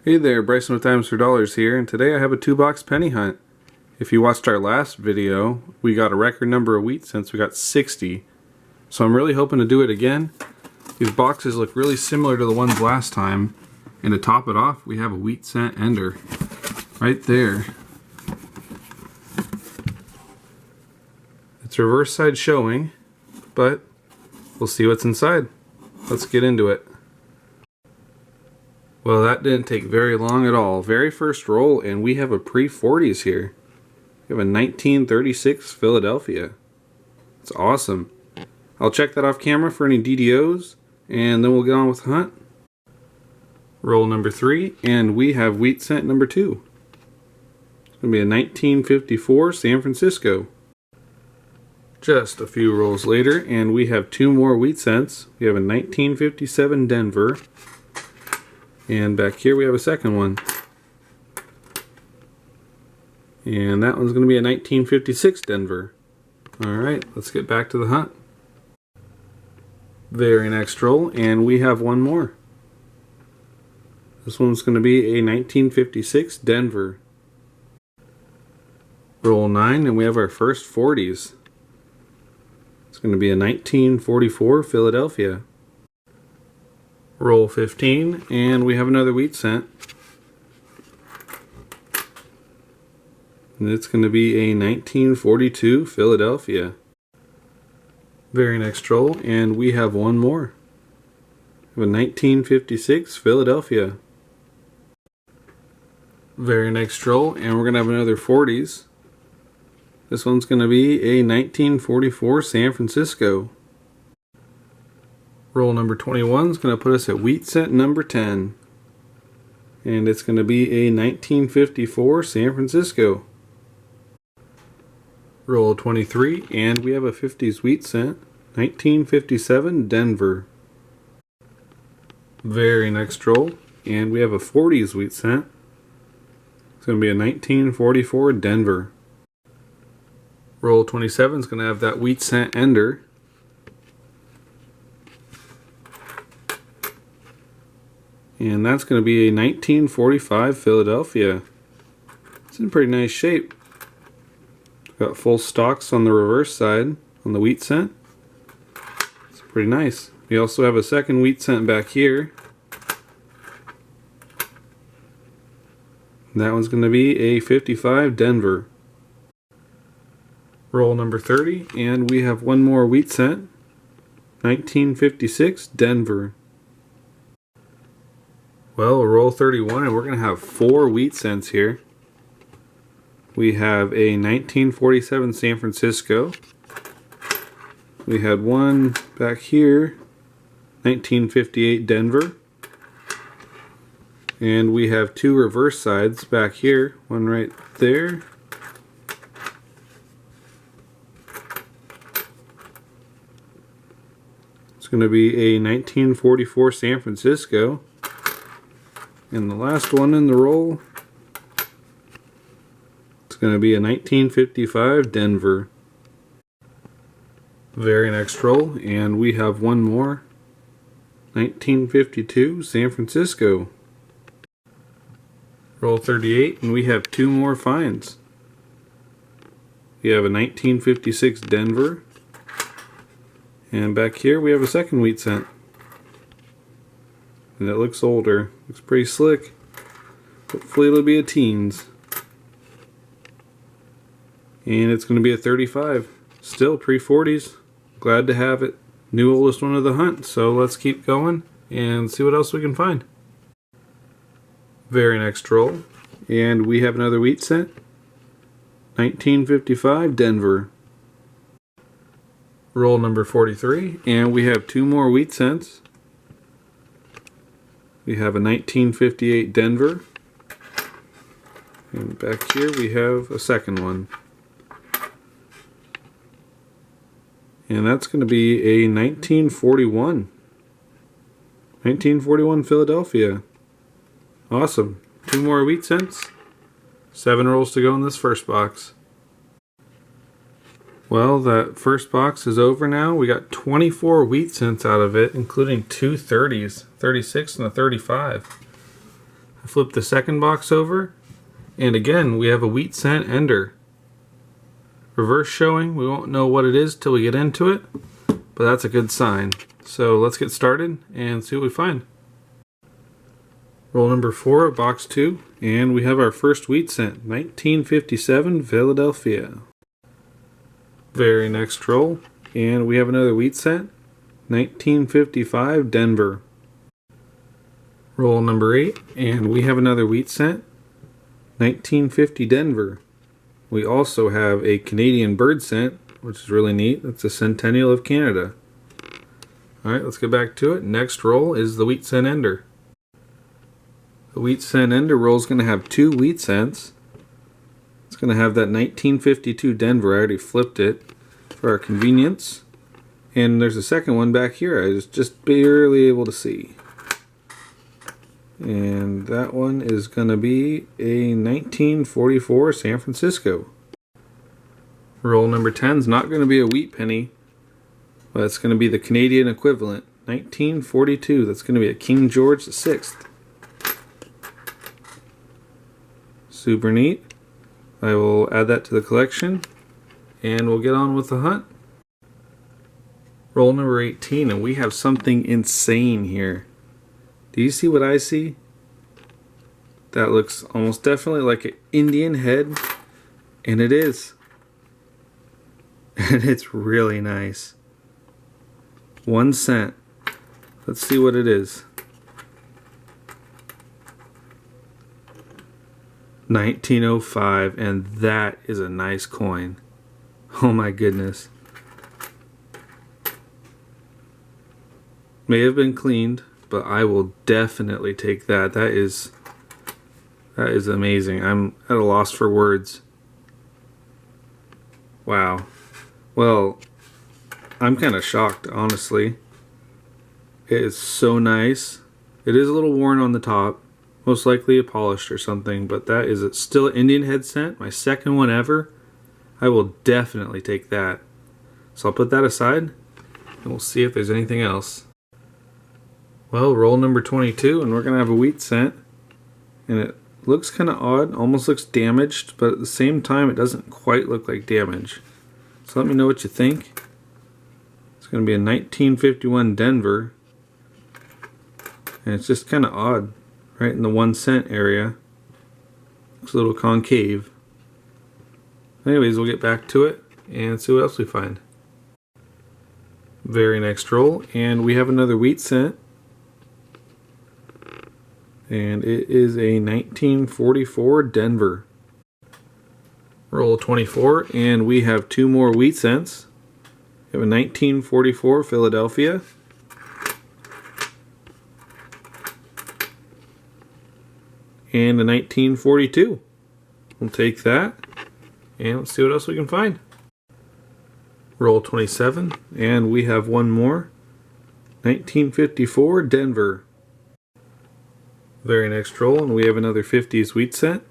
Hey there, Bryson with Dimes for Dollars here, and today I have a 2-box penny hunt. If you watched our last video, we got a record number of wheat cents. We got 60. So I'm really hoping to do it again. These boxes look really similar to the ones last time. And to top it off, we have a wheat cent ender right there. It's reverse side showing, but we'll see what's inside. Let's get into it. Well, that didn't take very long at all. Very first roll, and we have a pre-40s here. We have a 1936 Philadelphia. It's awesome. I'll check that off camera for any DDOs, and then we'll get on with the hunt. Roll number 3, and we have wheat cent number 2. It's going to be a 1954 San Francisco. Just a few rolls later, and we have 2 more wheat cents. We have a 1957 Denver. And back here we have a second one. And that one's going to be a 1956 Denver. Alright, let's get back to the hunt. Very next roll, and we have one more. This one's going to be a 1956 Denver. Roll 9, and we have our first 40s. It's going to be a 1944 Philadelphia. Roll 15, and we have another wheat cent. And it's going to be a 1942 Philadelphia. Very next roll, and we have one more. We have a 1956 Philadelphia. Very next roll, and we're going to have another 40s. This one's going to be a 1944 San Francisco. Roll number 21 is going to put us at wheat cent number 10. And it's going to be a 1954 San Francisco. Roll 23, and we have a 50s wheat cent, 1957 Denver. Very next roll, and we have a 40s wheat cent. It's going to be a 1944 Denver. Roll 27 is going to have that wheat cent ender. And that's going to be a 1945 Philadelphia. It's in pretty nice shape. Got full stalks on the reverse side on the wheat cent. It's pretty nice. We also have a second wheat cent back here. And that one's going to be a 55 Denver. Roll number 30, and we have one more wheat cent, 1956 Denver. Well, roll 31, and we're going to have 4 wheat cents here. We have a 1947 San Francisco. We had one back here, 1958 Denver. And we have 2 reverse sides back here, one right there. It's going to be a 1944 San Francisco. And the last one in the roll, it's going to be a 1955 Denver. Very next roll, and we have one more, 1952 San Francisco. Roll 38, and we have 2 more finds. We have a 1956 Denver, and back here we have a second wheat cent. And it looks older. Looks pretty slick. Hopefully it'll be a teens. And it's going to be a 35. Still pre-40s. Glad to have it. New oldest one of the hunt. So let's keep going and see what else we can find. Very next roll. And we have another wheat cent. 1955 Denver. Roll number 43. And we have 2 more wheat cents. We have a 1958 Denver, and back here we have a second one. And that's going to be a 1941 Philadelphia. Awesome. 2 more wheat cents. 7 rolls to go in this first box. Well, that first box is over now. We got 24 wheat cents out of it, including 2 30s, 36 and a 35. I flip the second box over, and again we have a wheat cent ender. Reverse showing, we won't know what it is till we get into it, but that's a good sign. So let's get started and see what we find. Roll number 4 of box 2, and we have our first wheat cent, 1957 Philadelphia. Very next roll, and we have another wheat cent, 1955 Denver. Roll number 8, and we have another wheat cent, 1950 Denver. We also have a Canadian bird cent, which is really neat. It's a Centennial of Canada. Alright, let's get back to it. Next roll is the wheat cent ender. The wheat cent ender roll is going to have 2 wheat cents. It's going to have that 1952 Denver. I already flipped it for our convenience. And there's a second one back here I was just barely able to see. And that one is going to be a 1944 San Francisco. Roll number 10 is not going to be a wheat penny, but it's going to be the Canadian equivalent, 1942. That's going to be a King George VI. Super neat. I will add that to the collection, and we'll get on with the hunt. Roll number 18, and we have something insane here. Do you see what I see? That looks almost definitely like an Indian head, and it is. And it's really nice. 1 cent. Let's see what it is. 1905, and that is a nice coin. Oh my goodness. May have been cleaned, but I will definitely take that. That is amazing. I'm at a loss for words. Wow. Well, I'm kind of shocked, honestly. It is so nice. It is a little worn on the top, most likely a polished or something, but that is still an Indian head cent, my second one ever. I will definitely take that. So I'll put that aside, and we'll see if there's anything else. Well, roll number 22, and we're going to have a wheat cent. And it looks kind of odd, almost looks damaged, but at the same time it doesn't quite look like damage. So let me know what you think. It's going to be a 1951 Denver. And it's just kind of odd, right in the 1 cent area. Looks a little concave. Anyways, we'll get back to it and see what else we find. Very next roll, and we have another wheat cent. And it is a 1944 Denver. Roll 24, and we have 2 more wheat cents. We have a 1944 Philadelphia. And a 1942. We'll take that, and let's see what else we can find. Roll 27, and we have 1 more. 1954 Denver. Very next roll, and we have another 50s wheat cent.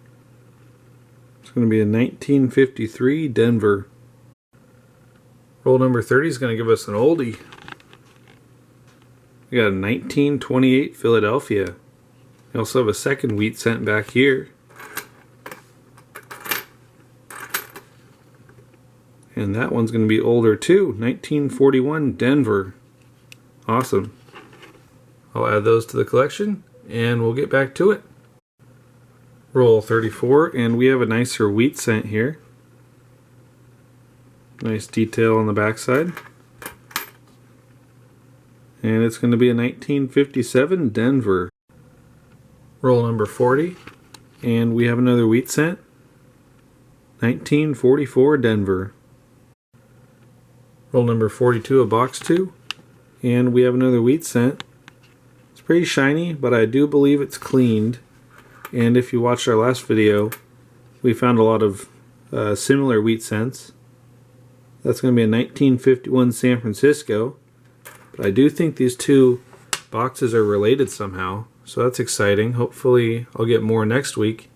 It's going to be a 1953 Denver. Roll number 30 is going to give us an oldie. We got a 1928 Philadelphia. We also have a second wheat cent back here. And that one's going to be older too, 1941 Denver. Awesome. I'll add those to the collection, and we'll get back to it. Roll 34, and we have a nicer wheat cent here. Nice detail on the backside. And it's going to be a 1957 Denver. Roll number 40, and we have another wheat cent. 1944 Denver. Roll number 42 of box 2, and we have another wheat cent. It's pretty shiny, but I do believe it's cleaned. And if you watched our last video, we found a lot of similar wheat cents. That's going to be a 1951 San Francisco. But I do think these 2 boxes are related somehow, so that's exciting. Hopefully I'll get more next week,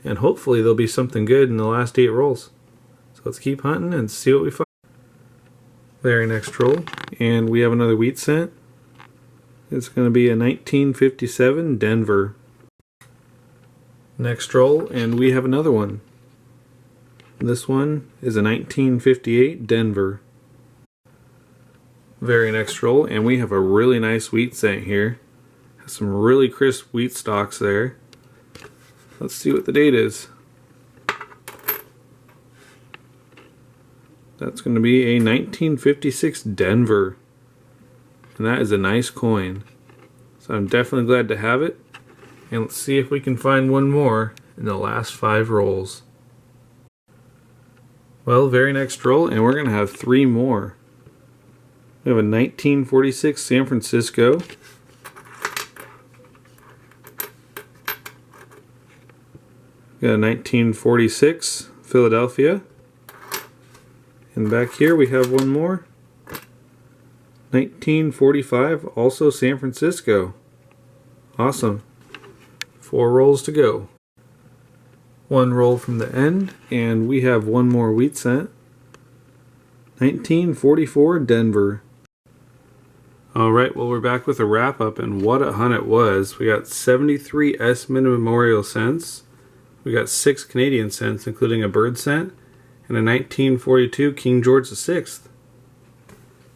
and hopefully there'll be something good in the last 8 rolls. So let's keep hunting and see what we find. Very next roll, and we have another wheat cent. It's going to be a 1957 Denver. Next roll, and we have another one. This one is a 1958 Denver. Very next roll, and we have a really nice wheat cent here. Has some really crisp wheat stalks there. Let's see what the date is. That's going to be a 1956 Denver. And that is a nice coin. So I'm definitely glad to have it. And let's see if we can find one more in the last 5 rolls. Well, very next roll, and we're going to have 3 more. We have a 1946 San Francisco. We got a 1946 Philadelphia. And back here we have one more. 1945, also San Francisco. Awesome. 4 rolls to go. 1 roll from the end, and we have one more wheat cent. 1944 Denver. Alright, well, we're back with a wrap up, and what a hunt it was. We got 73 S Mint Memorial cents. We got 6 Canadian cents, including a bird cent, and a 1942 King George VI.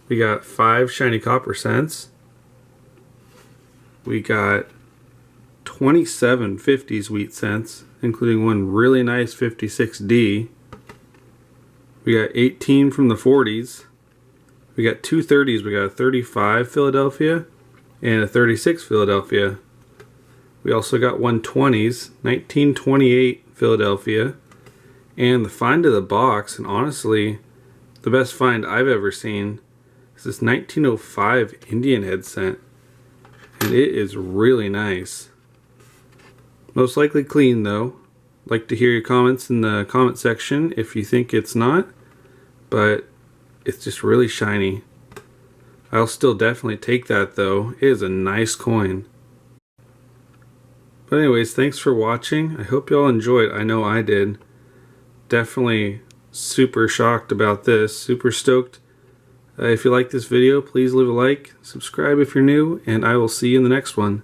We got 5 shiny copper cents. We got 27 50s wheat cents, including one really nice 56D. We got 18 from the 40s. We got 2 30s. We got a 35 Philadelphia and a 36 Philadelphia. We also got 120s, 1928 Philadelphia, and the find of the box, and honestly, the best find I've ever seen, is this 1905 Indian head cent, and it is really nice. Most likely clean though. Like to hear your comments in the comment section if you think it's not, but it's just really shiny. I'll still definitely take that though. It is a nice coin. But anyways, thanks for watching. I hope y'all enjoyed. I know I did. Definitely super shocked about this. Super stoked. If you like this video, please leave a like, subscribe if you're new, and I will see you in the next one.